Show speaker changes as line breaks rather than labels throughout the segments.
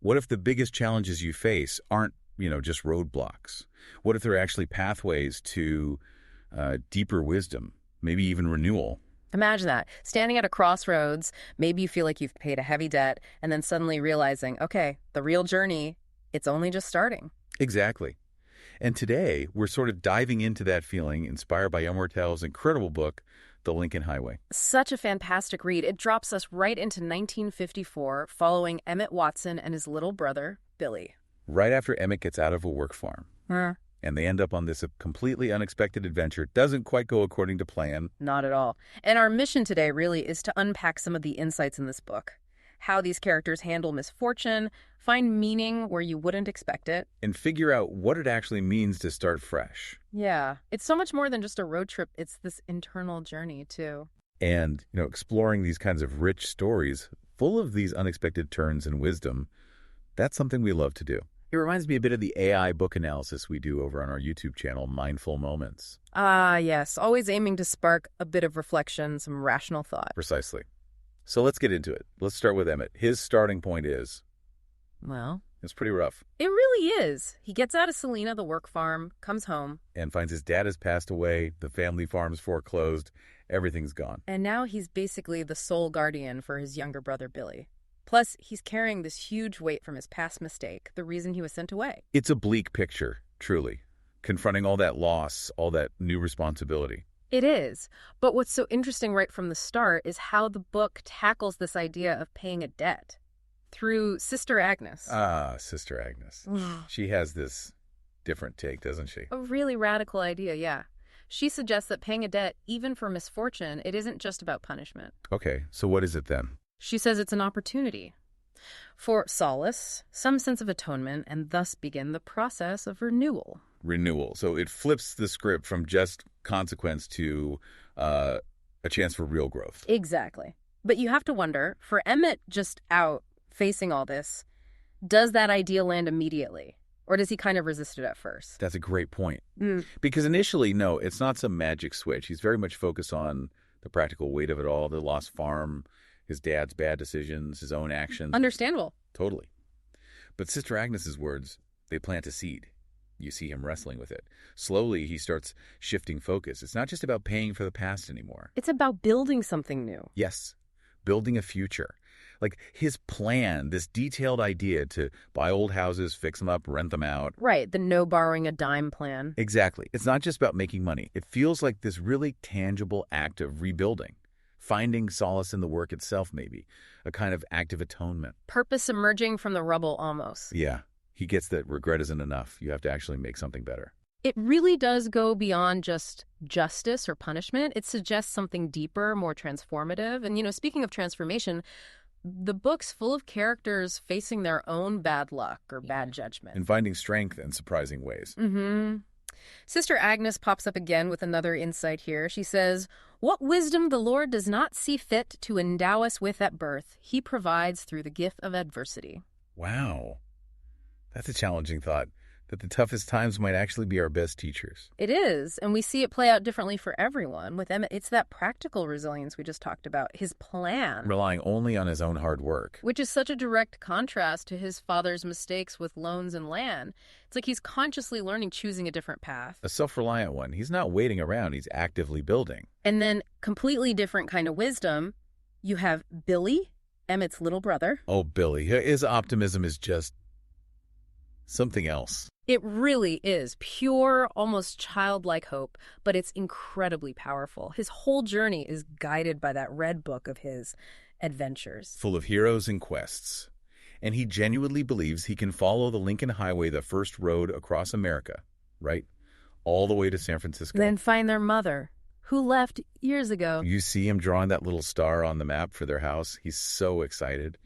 What if the biggest challenges you face aren't, just roadblocks? What if they're actually pathways to deeper wisdom, maybe even renewal?
Imagine that. Standing at a crossroads, maybe you feel like you've paid a heavy debt, and then suddenly realizing, okay, the real journey, it's only just starting.
Exactly. And today, we're sort of diving into that feeling inspired by Amor Towles' incredible book, The Lincoln Highway.
Such a fantastic read. It drops us right into 1954, following Emmett Watson and his little brother, Billy.
Right after Emmett gets out of a work farm. And they end up on this completely unexpected adventure. Doesn't quite go according to plan.
Not at all. And our mission today really is to unpack some of the insights in this book. How these characters handle misfortune, find meaning where you wouldn't expect it.
And figure out what it actually means to start fresh.
Yeah, it's so much more than just a road trip. It's this internal journey, too.
And, exploring these kinds of rich stories, full of these unexpected turns and wisdom, that's something we love to do. It reminds me a bit of the AI book analysis we do over on our YouTube channel, Mindful Moments.
Ah, yes. Always aiming to spark a bit of reflection, some rational thought.
Precisely. So let's get into it. Let's start with Emmett. His starting point is...
Well,
it's pretty rough.
it really is. He gets out of Selena, the work farm, comes home.
And finds his dad has passed away, the family farm's foreclosed, everything's gone.
And now he's basically the sole guardian for his younger brother, Billy. Plus, he's carrying this huge weight from his past mistake, the reason he was sent away.
It's a bleak picture, truly. Confronting all that loss, all that new responsibility.
It is. But what's so interesting right from the start is how the book tackles this idea of paying a debt through Sister Agnes.
Ah, Sister Agnes. She has this different take, doesn't she?
A really radical idea, yeah. She suggests that paying a debt, even for misfortune, it isn't just about punishment.
Okay, so what is it then?
She says it's an opportunity for solace, some sense of atonement, and thus begin the process of renewal.
Renewal. So it flips the script from just consequence to a chance for real growth.
Exactly. But you have to wonder, for Emmett just out facing all this, does that idea land immediately? Or does he kind of resist it at first?
That's a great point. Because initially, no, it's not some magic switch. He's very much focused on the practical weight of it all, the lost farm, his dad's bad decisions, his own actions.
Understandable.
Totally. But Sister Agnes's words, they plant a seed. You see him wrestling with it. Slowly, he starts shifting focus. It's not just about paying for the past anymore.
It's about building something new.
Yes, building a future. Like his plan, this detailed idea to buy old houses, fix them up, rent them out.
Right, the no borrowing a dime plan.
Exactly. It's not just about making money. It feels like this really tangible act of rebuilding. Finding solace in the work itself, maybe. A kind of act of atonement.
Purpose emerging from the rubble, almost.
Yeah. He gets that regret isn't enough. You have to actually make something better.
It really does go beyond just justice or punishment. It suggests something deeper, more transformative. And, speaking of transformation, the book's full of characters facing their own bad luck or bad judgment.
And finding strength in surprising ways.
Sister Agnes pops up again with another insight here. She says, "What wisdom the Lord does not see fit to endow us with at birth, he provides through the gift of adversity."
Wow. That's a challenging thought, that the toughest times might actually be our best teachers.
It is, and we see it play out differently for everyone. With Emmett, it's that practical resilience we just talked about, his plan.
Relying only on his own hard work.
Which is such a direct contrast to his father's mistakes with loans and land. It's like he's consciously learning, choosing a different path.
A self-reliant one. He's not waiting around, he's actively building.
And then, completely different kind of wisdom, you have Billy, Emmett's little brother.
Oh, Billy. His optimism is just something else.
It really is pure, almost childlike hope, but it's incredibly powerful. His whole journey is guided by that red book of his adventures.
Full of heroes and quests. And he genuinely believes he can follow the Lincoln Highway, the first road across America, right? All the way to San Francisco.
Then find their mother, who left years ago.
You see him drawing that little star on the map for their house. He's so excited.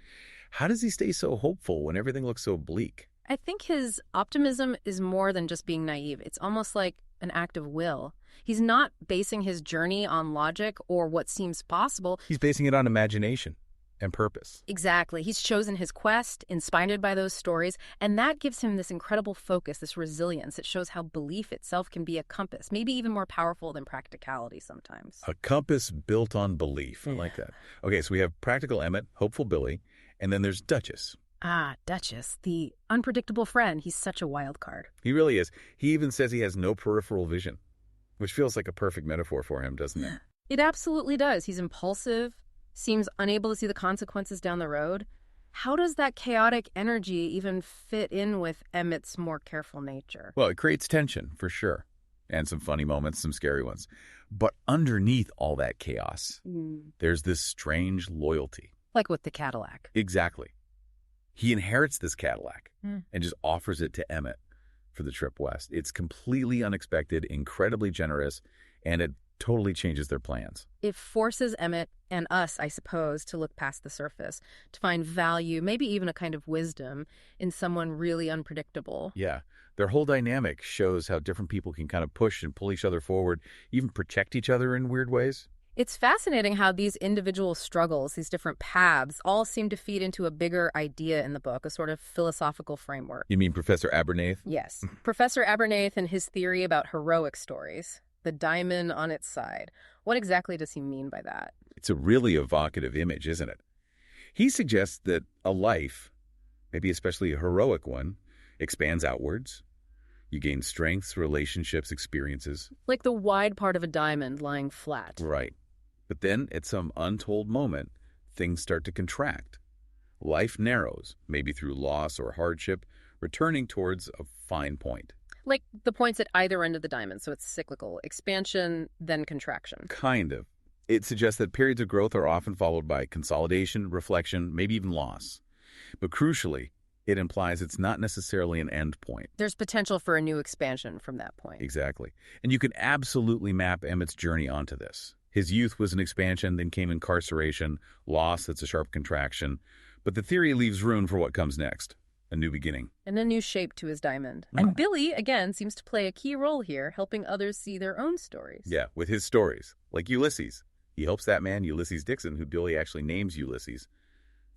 How does he stay so hopeful when everything looks so bleak?
I think his optimism is more than just being naive. It's almost like an act of will. He's not basing his journey on logic or what seems possible.
He's basing it on imagination and purpose.
Exactly. He's chosen his quest, inspired by those stories, and that gives him this incredible focus, this resilience. It shows how belief itself can be a compass, maybe even more powerful than practicality sometimes.
A compass built on belief. I like that. Okay, so we have practical Emmett, hopeful Billy, and then there's Duchess.
Ah, Duchess, the unpredictable friend. He's such a wild card.
He really is. He even says he has no peripheral vision, which feels like a perfect metaphor for him, doesn't it?
It absolutely does. He's impulsive, seems unable to see the consequences down the road. How does that chaotic energy even fit in with Emmett's more careful nature?
Well, it creates tension, for sure. And some funny moments, some scary ones. But underneath all that chaos, there's this strange loyalty.
Like with the Cadillac.
Exactly. He inherits this Cadillac and just offers it to Emmett for the trip west. It's completely unexpected, incredibly generous, and it totally changes their plans.
It forces Emmett and us, I suppose, to look past the surface, to find value, maybe even a kind of wisdom in someone really unpredictable.
Yeah. Their whole dynamic shows how different people can kind of push and pull each other forward, even protect each other in weird ways.
It's fascinating how these individual struggles, these different paths, all seem to feed into a bigger idea in the book, a sort of philosophical framework.
You mean Professor Abernathy?
Yes. Professor Abernathy and his theory about heroic stories, the diamond on its side. What exactly does he mean by that?
It's a really evocative image, isn't it? He suggests that a life, maybe especially a heroic one, expands outwards. You gain strengths, relationships, experiences.
Like the wide part of a diamond lying flat.
Right. But then, at some untold moment, things start to contract. Life narrows, maybe through loss or hardship, returning towards a fine point.
Like the points at either end of the diamond, so it's cyclical. Expansion, then contraction.
Kind of. It suggests that periods of growth are often followed by consolidation, reflection, maybe even loss. But crucially, it implies it's not necessarily an end point.
There's potential for a new expansion from that point.
Exactly. And you can absolutely map Emmett's journey onto this. His youth was an expansion, then came incarceration, loss that's a sharp contraction. But the theory leaves room for what comes next, a new beginning.
And a new shape to his diamond. And Billy, again, seems to play a key role here, helping others see their own stories.
Yeah, with his stories, like Ulysses. He helps that man, Ulysses Dixon, who Billy actually names Ulysses,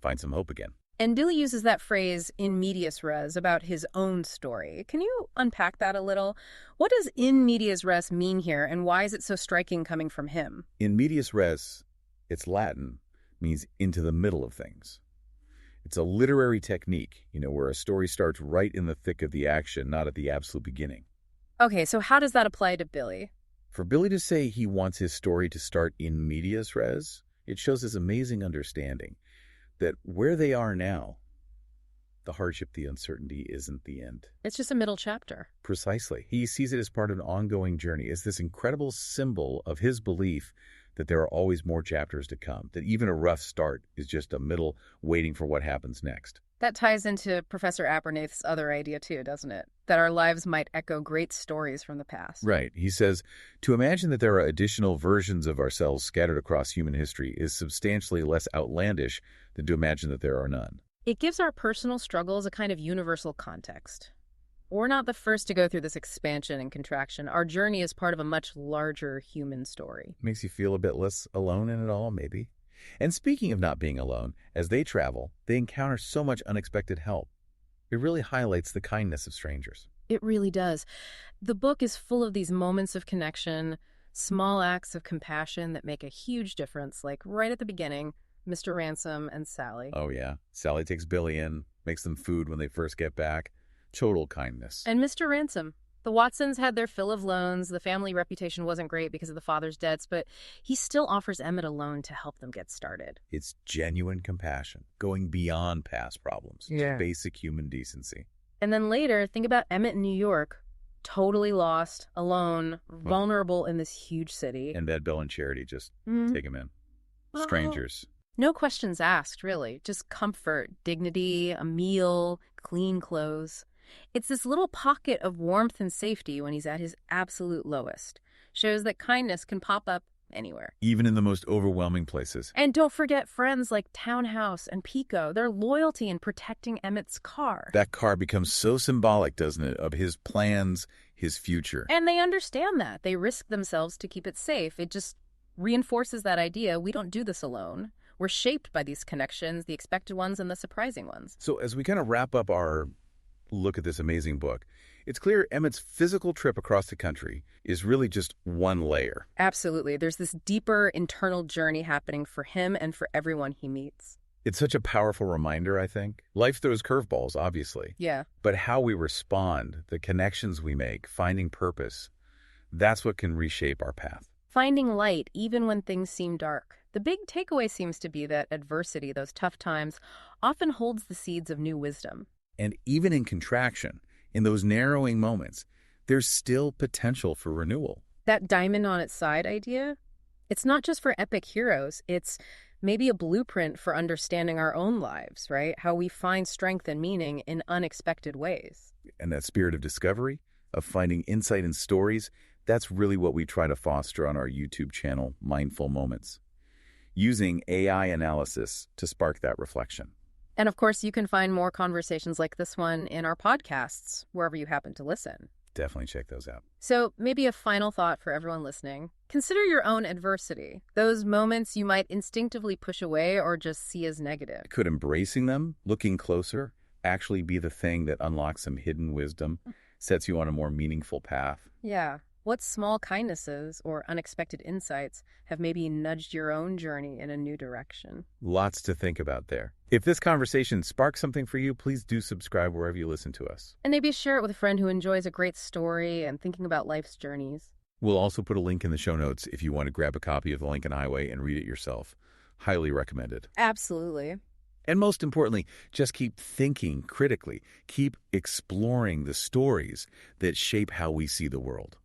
find some hope again.
And Billy uses that phrase in medias res about his own story. Can you unpack that a little? What does in medias res mean here, and why is it so striking coming from him?
In medias res, it's Latin, means into the middle of things. It's a literary technique, where a story starts right in the thick of the action, not at the absolute beginning.
Okay, so how does that apply to Billy?
For Billy to say he wants his story to start in medias res, it shows his amazing understanding that where they are now, the hardship, the uncertainty isn't the end.
It's just a middle chapter.
Precisely. He sees it as part of an ongoing journey. It's this incredible symbol of his belief that there are always more chapters to come, that even a rough start is just a middle waiting for what happens next.
That ties into Professor Abernathy's other idea too, doesn't it? That our lives might echo great stories from the past.
Right. He says, to imagine that there are additional versions of ourselves scattered across human history is substantially less outlandish than to imagine that there are none.
It gives our personal struggles a kind of universal context. We're not the first to go through this expansion and contraction. Our journey is part of a much larger human story.
Makes you feel a bit less alone in it all, maybe. And speaking of not being alone, as they travel, they encounter so much unexpected help. It really highlights the kindness of strangers.
It really does. The book is full of these moments of connection, small acts of compassion that make a huge difference, like right at the beginning, Mr. Ransom and Sally.
Oh, yeah. Sally takes Billy in, makes them food when they first get back. Total kindness.
And Mr. Ransom. The Watsons had their fill of loans. The family reputation wasn't great because of the father's debts, but he still offers Emmett a loan to help them get started.
It's genuine compassion, going beyond past problems.
Yeah.
Basic human decency.
And then later, think about Emmett in New York, totally lost, alone, vulnerable in this huge city.
And Ed, Bill, and Charity just take him in. Strangers.
No questions asked, really. Just comfort, dignity, a meal, clean clothes. It's this little pocket of warmth and safety when he's at his absolute lowest. Shows that kindness can pop up anywhere.
Even in the most overwhelming places.
And don't forget friends like Townhouse and Pico, their loyalty in protecting Emmett's car.
That car becomes so symbolic, doesn't it, of his plans, his future.
And they understand that. They risk themselves to keep it safe. It just reinforces that idea. We don't do this alone. We're shaped by these connections, the expected ones and the surprising ones.
So as we kind of wrap up our look at this amazing book, it's clear Emmett's physical trip across the country is really just one layer.
Absolutely. There's this deeper internal journey happening for him and for everyone he meets.
It's such a powerful reminder, I think. Life throws curveballs, obviously.
Yeah.
But how we respond, the connections we make, finding purpose, that's what can reshape our path.
Finding light even when things seem dark. The big takeaway seems to be that adversity, those tough times, often holds the seeds of new wisdom.
And even in contraction, in those narrowing moments, there's still potential for renewal.
That diamond on its side idea, it's not just for epic heroes. It's maybe a blueprint for understanding our own lives, right? How we find strength and meaning in unexpected ways.
And that spirit of discovery, of finding insight in stories, that's really what we try to foster on our YouTube channel, Mindful Moments, using AI analysis to spark that reflection.
And of course, you can find more conversations like this one in our podcasts, wherever you happen to listen.
Definitely check those out.
So maybe a final thought for everyone listening. Consider your own adversity, those moments you might instinctively push away or just see as negative.
Could embracing them, looking closer, actually be the thing that unlocks some hidden wisdom, sets you on a more meaningful path?
Yeah. What small kindnesses or unexpected insights have maybe nudged your own journey in a new direction?
Lots to think about there. If this conversation sparks something for you, please do subscribe wherever you listen to us.
And maybe share it with a friend who enjoys a great story and thinking about life's journeys.
We'll also put a link in the show notes if you want to grab a copy of The Lincoln Highway and read it yourself. Highly recommended.
Absolutely.
And most importantly, just keep thinking critically. Keep exploring the stories that shape how we see the world.